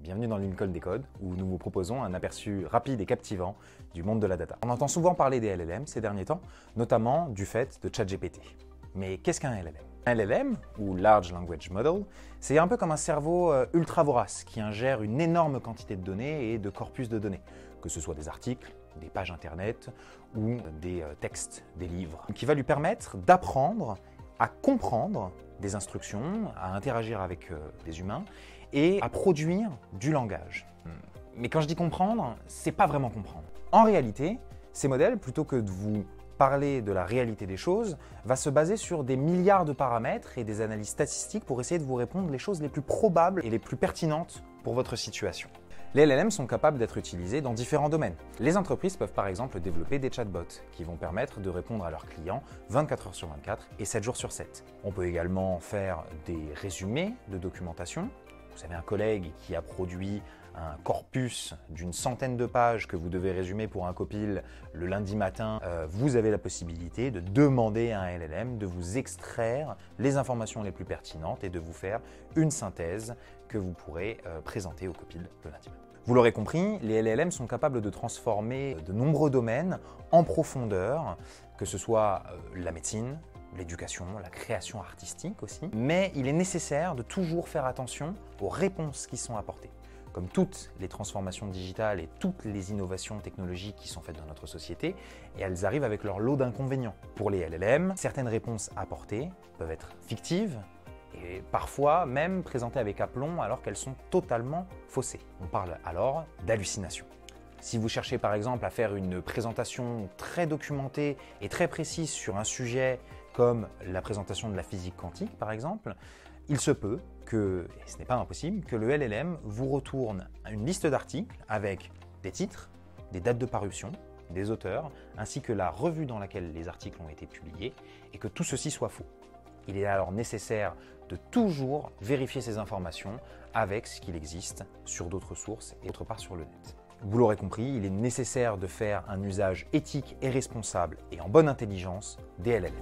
Bienvenue dans Lincoln Décode, où nous vous proposons un aperçu rapide et captivant du monde de la data. On entend souvent parler des LLM ces derniers temps, notamment du fait de ChatGPT. Mais qu'est-ce qu'un LLM? Un LLM, ou Large Language Model, c'est un peu comme un cerveau ultra vorace qui ingère une énorme quantité de données et de corpus de données, que ce soit des articles, des pages internet ou des textes, des livres, qui va lui permettre d'apprendre à comprendre des instructions, à interagir avec des humains et à produire du langage. Mais quand je dis comprendre, c'est pas vraiment comprendre. En réalité, ces modèles, plutôt que de vous parler de la réalité des choses, va se baser sur des milliards de paramètres et des analyses statistiques pour essayer de vous répondre les choses les plus probables et les plus pertinentes pour votre situation. Les LLM sont capables d'être utilisés dans différents domaines. Les entreprises peuvent par exemple développer des chatbots qui vont permettre de répondre à leurs clients 24 heures sur 24 et 7 jours sur 7. On peut également faire des résumés de documentation. Vous avez un collègue qui a produit un corpus d'une centaine de pages que vous devez résumer pour un copil le lundi matin. Vous avez la possibilité de demander à un LLM de vous extraire les informations les plus pertinentes et de vous faire une synthèse que vous pourrez présenter au copil le lundi matin. Vous l'aurez compris, les LLM sont capables de transformer de nombreux domaines en profondeur, que ce soit la médecine, l'éducation, la création artistique aussi. Mais il est nécessaire de toujours faire attention aux réponses qui sont apportées. Comme toutes les transformations digitales et toutes les innovations technologiques qui sont faites dans notre société, et elles arrivent avec leur lot d'inconvénients. Pour les LLM, certaines réponses apportées peuvent être fictives et parfois même présentées avec aplomb alors qu'elles sont totalement faussées. On parle alors d'hallucination. Si vous cherchez par exemple à faire une présentation très documentée et très précise sur un sujet comme la présentation de la physique quantique par exemple, il se peut que, et ce n'est pas impossible, que le LLM vous retourne une liste d'articles avec des titres, des dates de parution, des auteurs, ainsi que la revue dans laquelle les articles ont été publiés, et que tout ceci soit faux. Il est alors nécessaire de toujours vérifier ces informations avec ce qu'il existe sur d'autres sources et autre part sur le net. Vous l'aurez compris, il est nécessaire de faire un usage éthique et responsable et en bonne intelligence des LLM.